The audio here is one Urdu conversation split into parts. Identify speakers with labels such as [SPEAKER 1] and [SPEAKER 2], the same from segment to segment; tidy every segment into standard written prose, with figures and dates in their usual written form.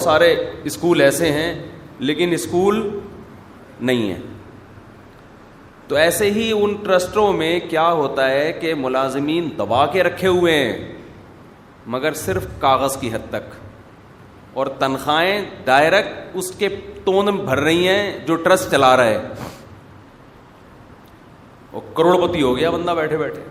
[SPEAKER 1] سارے اسکول ایسے ہیں لیکن اسکول نہیں ہے. تو ایسے ہی ان ٹرسٹوں میں کیا ہوتا ہے کہ ملازمین دبا کے رکھے ہوئے ہیں مگر صرف کاغذ کی حد تک, اور تنخواہیں ڈائریکٹ اس کے توند میں بھر رہی ہیں جو ٹرسٹ چلا رہا ہے, اور کروڑپتی ہو گیا بندہ بیٹھے بیٹھے.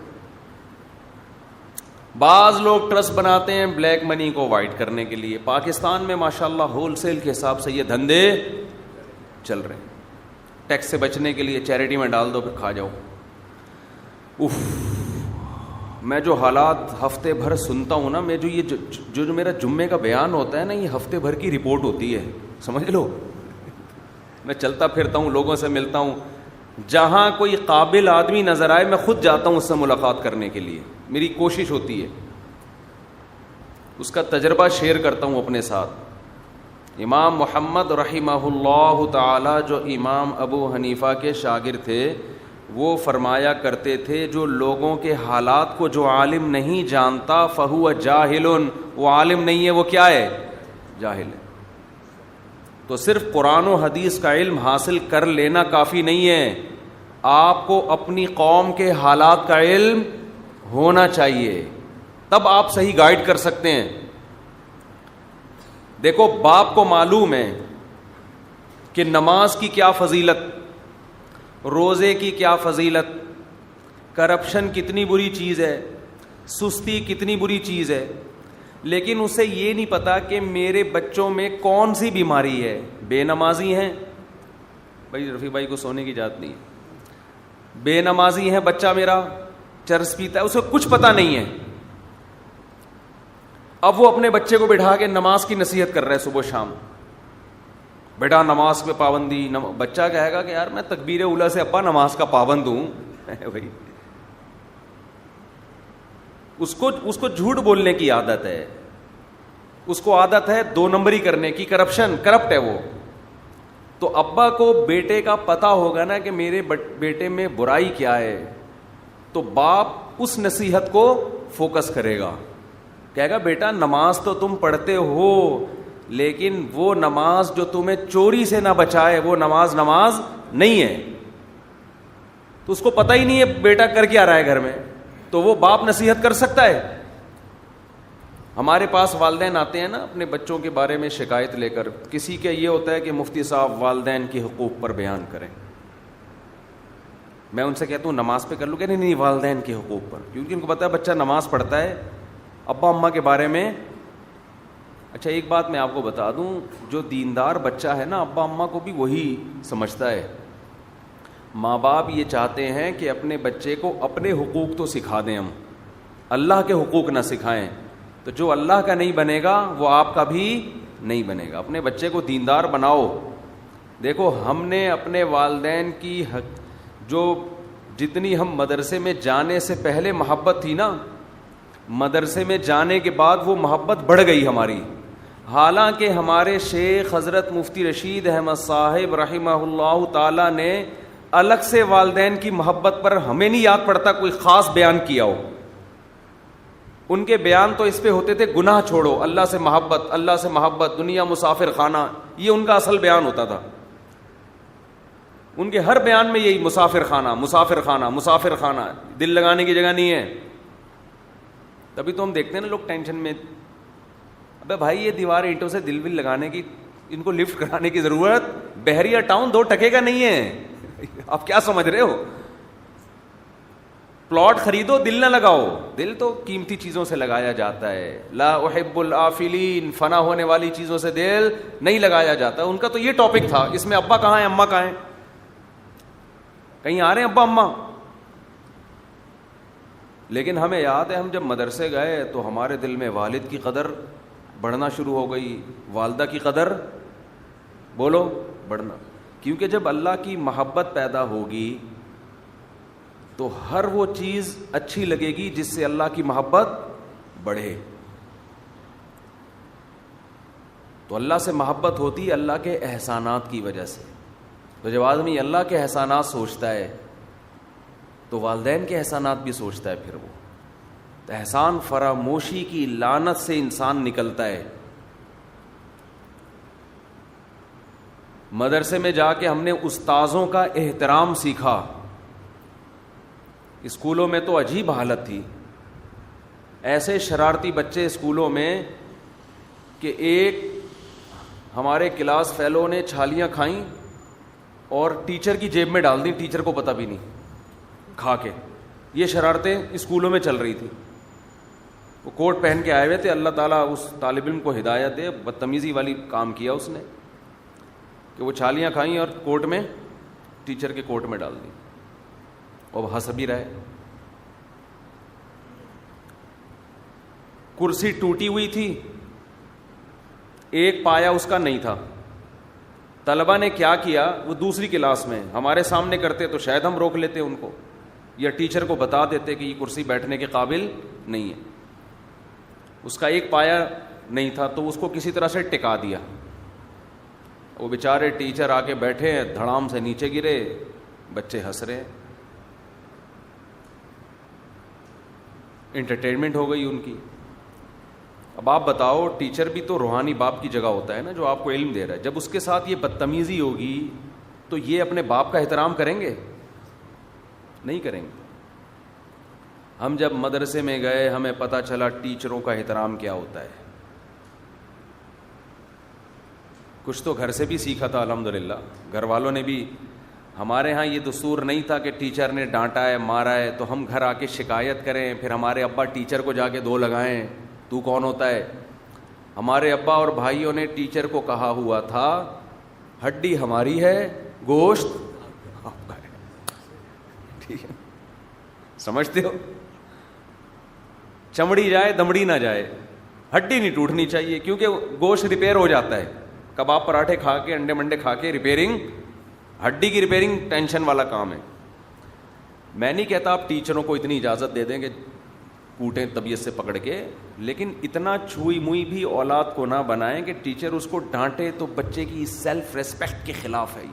[SPEAKER 1] بعض لوگ ٹرسٹ بناتے ہیں بلیک منی کو وائٹ کرنے کے لیے. پاکستان میں ماشاءاللہ ہول سیل کے حساب سے یہ دھندے چل رہے ہیں. ٹیکس سے بچنے کے لیے چیریٹی میں ڈال دو پھر کھا جاؤ. میں جو حالات ہفتے بھر سنتا ہوں نا, میں جو میرا جمعے کا بیان ہوتا ہے نا, یہ ہفتے بھر کی رپورٹ ہوتی ہے, سمجھ لو. میں چلتا پھرتا ہوں, لوگوں سے ملتا ہوں, جہاں کوئی قابل آدمی نظر آئے میں خود جاتا ہوں اس سے ملاقات کرنے کے لیے. میری کوشش ہوتی ہے, اس کا تجربہ شیئر کرتا ہوں اپنے ساتھ. امام محمد رحمہ اللہ تعالی جو امام ابو حنیفہ کے شاگرد تھے, وہ فرمایا کرتے تھے جو لوگوں کے حالات کو جو عالم نہیں جانتا فہو جاہل, وہ عالم نہیں ہے, وہ کیا ہے, جاہل ہے. تو صرف قرآن و حدیث کا علم حاصل کر لینا کافی نہیں ہے, آپ کو اپنی قوم کے حالات کا علم ہونا چاہیے, تب آپ صحیح گائیڈ کر سکتے ہیں. دیکھو باپ کو معلوم ہے کہ نماز کی کیا فضیلت, روزے کی کیا فضیلت, کرپشن کتنی بری چیز ہے, سستی کتنی بری چیز ہے, لیکن اسے یہ نہیں پتا کہ میرے بچوں میں کون سی بیماری ہے. بے نمازی ہیں بھائی, رفیع بھائی کو سونے کی اجازت نہیں ہے, بے نمازی ہے بچہ میرا, چرس پیتا ہے, اسے کچھ پتا نہیں ہے. اب وہ اپنے بچے کو بٹھا کے نماز کی نصیحت کر رہے ہیں صبح شام, بیٹا نماز پہ پابندی. بچہ کہے گا کہ یار میں تکبیر اولیٰ سے ابا نماز کا پابند ہوں. بھائی اس کو جھوٹ بولنے کی عادت ہے, اس کو عادت ہے 2 نمبری کرنے کی, کرپشن, کرپٹ ہے وہ. تو ابا کو بیٹے کا پتا ہوگا نا کہ میرے بیٹے میں برائی کیا ہے, تو باپ اس نصیحت کو فوکس کرے گا, کہے گا بیٹا نماز تو تم پڑھتے ہو, لیکن وہ نماز جو تمہیں چوری سے نہ بچائے وہ نماز نہیں ہے. تو اس کو پتہ ہی نہیں ہے بیٹا کر کیا رہا ہے گھر میں, تو وہ باپ نصیحت کر سکتا ہے. ہمارے پاس والدین آتے ہیں نا اپنے بچوں کے بارے میں شکایت لے کر, کسی کا یہ ہوتا ہے کہ مفتی صاحب والدین کے حقوق پر بیان کریں. میں ان سے کہتا ہوں نماز پہ کر لوں, کہ نہیں والدین کے حقوق پر, کیونکہ ان کو پتا ہے بچہ نماز پڑھتا ہے, ابا اماں کے بارے میں. اچھا ایک بات میں آپ کو بتا دوں, جو دیندار بچہ ہے نا ابا اماں کو بھی وہی سمجھتا ہے. ماں باپ یہ چاہتے ہیں کہ اپنے بچے کو اپنے حقوق تو سکھا دیں, ہم اللہ کے حقوق نہ سکھائیں. تو جو اللہ کا نہیں بنے گا وہ آپ کا بھی نہیں بنے گا. اپنے بچے کو دیندار بناؤ. دیکھو ہم نے اپنے والدین کی جو جتنی ہم مدرسے میں جانے سے پہلے محبت تھی نا, مدرسے میں جانے کے بعد وہ محبت بڑھ گئی ہماری. حالانکہ ہمارے شیخ حضرت مفتی رشید احمد صاحب رحمہ اللہ تعالی نے الگ سے والدین کی محبت پر, ہمیں نہیں یاد پڑتا کوئی خاص بیان کیا ہو. ان کے بیان تو اس پہ ہوتے تھے گناہ چھوڑو, اللہ سے محبت, اللہ سے محبت, دنیا مسافر خانہ, یہ ان کا اصل بیان ہوتا تھا. ان کے ہر بیان میں یہی مسافر خانہ, مسافر خانہ, مسافر خانہ, دل لگانے کی جگہ نہیں ہے. تبھی تو ہم دیکھتے ہیں نا لوگ ٹینشن میں, ابے بھائی یہ دیوار اینٹوں سے دل لگانے کی, ان کو لفٹ کرانے کی ضرورت, بحریہ ٹاؤن 2 ٹکے کا نہیں ہے. آپ کیا سمجھ رہے ہو, پلاٹ خریدو دل نہ لگاؤ. دل تو قیمتی چیزوں سے لگایا جاتا ہے. لا احب العافلین, فنا ہونے والی چیزوں سے دل نہیں لگایا جاتا. ان کا تو یہ ٹاپک تھا, اس میں ابا کہاں ہیں, اماں کہاں ہیں, کہیں آ رہے ہیں ابا اماں. لیکن ہمیں یاد ہے ہم جب مدرسے گئے تو ہمارے دل میں والد کی قدر بڑھنا شروع ہو گئی, والدہ کی قدر بولو بڑھنا. کیونکہ جب اللہ کی محبت پیدا ہوگی تو ہر وہ چیز اچھی لگے گی جس سے اللہ کی محبت بڑھے. تو اللہ سے محبت ہوتی ہے اللہ کے احسانات کی وجہ سے. تو جب آدمی اللہ کے احسانات سوچتا ہے تو والدین کے احسانات بھی سوچتا ہے. پھر وہ احسان فراموشی کی لعنت سے انسان نکلتا ہے. مدرسے میں جا کے ہم نے استاذوں کا احترام سیکھا. اسکولوں میں تو عجیب حالت تھی, ایسے شرارتی بچے اسکولوں میں کہ ایک ہمارے کلاس فیلو نے چھالیاں کھائیں اور ٹیچر کی جیب میں ڈال دیں, ٹیچر کو پتہ بھی نہیں, کھا کے. یہ شرارتیں اسکولوں میں چل رہی تھی. وہ کوٹ پہن کے آئے ہوئے تھے, اللہ تعالیٰ اس طالب علم کو ہدایت دے, بدتمیزی والی کام کیا اس نے کہ وہ چھالیاں کھائیں اور کوٹ میں, ٹیچر کے کوٹ میں ڈال دیں, اور ہنس بھی رہے. کرسی ٹوٹی ہوئی تھی, ایک پایا اس کا نہیں تھا. طلبہ نے کیا کیا, وہ دوسری کلاس میں ہمارے سامنے کرتے تو شاید ہم روک لیتے ان کو, یا ٹیچر کو بتا دیتے کہ یہ کرسی بیٹھنے کے قابل نہیں ہے. اس کا ایک پایا نہیں تھا تو اس کو کسی طرح سے ٹکا دیا. وہ بیچارے ٹیچر آ کے بیٹھے ہیں, دھڑام سے نیچے گرے, بچے ہنس رہے. انٹرٹینمنٹ ہو گئی ان کی. اب آپ بتاؤ, ٹیچر بھی تو روحانی باپ کی جگہ ہوتا ہے نا, جو آپ کو علم دے رہا ہے. جب اس کے ساتھ یہ بدتمیزی ہوگی تو یہ اپنے باپ کا احترام کریں گے؟ نہیں کریں گے. ہم جب مدرسے میں گئے ہمیں پتہ چلا ٹیچروں کا احترام کیا ہوتا ہے. کچھ تو گھر سے بھی سیکھا تھا الحمدللہ, گھر والوں نے بھی. ہمارے ہاں یہ دستور نہیں تھا کہ ٹیچر نے ڈانٹا ہے, مارا ہے تو ہم گھر آ کے شکایت کریں, پھر ہمارے ابا ٹیچر کو جا کے دو لگائیں, تو کون ہوتا ہے. ہمارے ابا اور بھائیوں نے ٹیچر کو کہا ہوا تھا, ہڈی ہماری ہے, گوشت آپ کا ہے. ٹھیک ہے, سمجھتے ہو؟ چمڑی جائے دمڑی نہ جائے, ہڈی نہیں ٹوٹنی چاہیے, کیونکہ گوشت ریپیئر ہو جاتا ہے. کباب پراٹھے کھا کے, انڈے منڈے کھا کے ریپیئرنگ, ہڈی کی ریپیئرنگ ٹینشن والا کام ہے. میں نہیں کہتا آپ ٹیچروں کو اتنی اجازت دے دیں کہ کوٹیں طبیعت سے پکڑ کے, لیکن اتنا چھوئی موئی بھی اولاد کو نہ بنائیں کہ ٹیچر اس کو ڈانٹے تو بچے کی سیلف ریسپیکٹ کے خلاف ہے.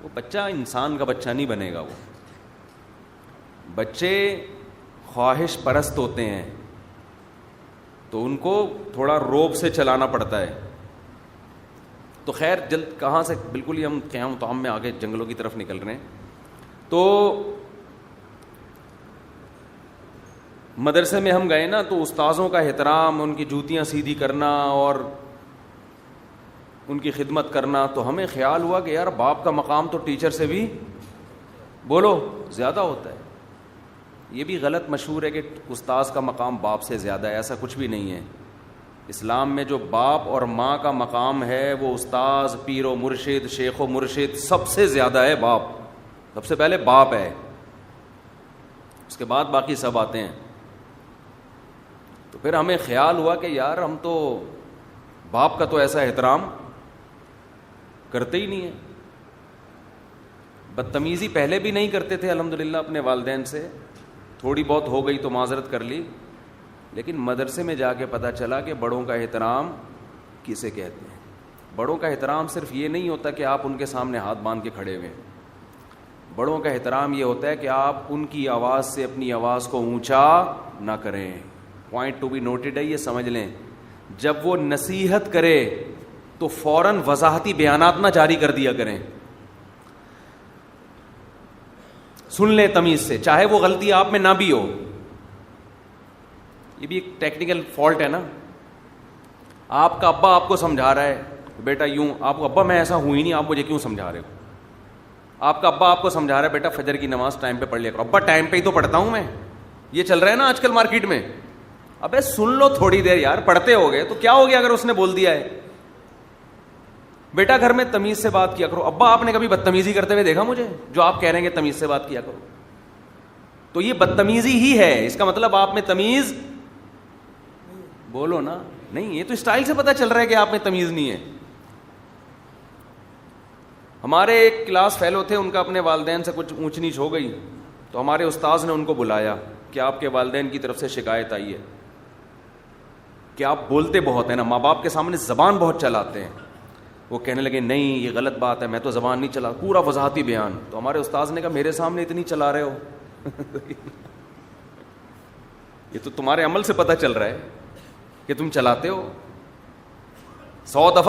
[SPEAKER 1] وہ بچہ انسان کا بچہ نہیں بنے گا. وہ بچے خواہش پرست ہوتے ہیں تو ان کو تھوڑا روب سے چلانا پڑتا ہے. تو خیر جلد کہاں سے, بالکل ہی ہم قیام طعام میں آگے جنگلوں کی طرف نکل رہے ہیں. تو مدرسے میں ہم گئے نا, تو استاذوں کا احترام, ان کی جوتیاں سیدھی کرنا اور ان کی خدمت کرنا, تو ہمیں خیال ہوا کہ یار باپ کا مقام تو ٹیچر سے بھی بولو زیادہ ہوتا ہے. یہ بھی غلط مشہور ہے کہ استاذ کا مقام باپ سے زیادہ ہے, ایسا کچھ بھی نہیں ہے. اسلام میں جو باپ اور ماں کا مقام ہے وہ استاذ, پیر و مرشد, شیخ و مرشد سب سے زیادہ ہے. باپ سب سے پہلے باپ ہے, اس کے بعد باقی سب آتے ہیں. تو پھر ہمیں خیال ہوا کہ یار ہم تو باپ کا تو ایسا احترام کرتے ہی نہیں ہیں. بدتمیزی پہلے بھی نہیں کرتے تھے الحمدللہ اپنے والدین سے, تھوڑی بہت ہو گئی تو معذرت کر لی, لیکن مدرسے میں جا کے پتہ چلا کہ بڑوں کا احترام کسے کہتے ہیں. بڑوں کا احترام صرف یہ نہیں ہوتا کہ آپ ان کے سامنے ہاتھ باندھ کے کھڑے ہوئے. بڑوں کا احترام یہ ہوتا ہے کہ آپ ان کی آواز سے اپنی آواز کو اونچا نہ کریں. پوائنٹ ٹو بی نوٹڈ ہے, یہ سمجھ لیں. جب وہ نصیحت کرے تو فوراً وضاحتی بیانات نہ جاری کر دیا کریں, سن لیں تمیز سے, چاہے وہ غلطی آپ میں نہ بھی ہو. یہ بھی ایک ٹیکنیکل فالٹ ہے نا. آپ کا ابا آپ کو سمجھا رہا ہے, بیٹا یوں, آپ کو ابا میں ایسا ہوں ہی نہیں, آپ مجھے کیوں سمجھا رہے ہو. آپ کا ابا آپ کو سمجھا رہا ہے, بیٹا فجر کی نماز ٹائم پہ پڑھ لیا کرو. ابا ٹائم پہ ہی تو پڑھتا ہوں میں, یہ چل رہا ہے نا آج کل مارکیٹ میں. ابے سن لو تھوڑی دیر یار, پڑھتے ہو گئے تو کیا ہو گیا اگر اس نے بول دیا ہے. بیٹا گھر میں تمیز سے بات کیا کرو. ابا آپ نے کبھی بدتمیزی کرتے ہوئے دیکھا مجھے؟ جو آپ کہہ رہے ہیں کہ تمیز سے بات کیا کرو, تو یہ بدتمیزی ہی ہے. اس کا مطلب آپ میں تمیز, بولو نا, نہیں. یہ تو اسٹائل سے پتہ چل رہا ہے کہ آپ میں تمیز نہیں ہے. ہمارے ایک کلاس فیلو تھے, ان کا اپنے والدین سے کچھ اونچ نیچ ہو گئی, تو ہمارے استاذ نے ان کو بلایا کہ آپ کے والدین کی طرف سے شکایت آئی ہے کہ آپ بولتے بہت ہیں نا, ماں باپ کے سامنے زبان بہت چلاتے ہیں. وہ کہنے لگے نہیں یہ غلط بات ہے, میں تو زبان نہیں چلا, پورا وضاحتی بیان. تو ہمارے استاذ نے کہا میرے سامنے اتنی چلا رہے ہو یہ تو تمہارے عمل سے پتہ چل رہا ہے کہ تم چلاتے ہو. 100 دفعہ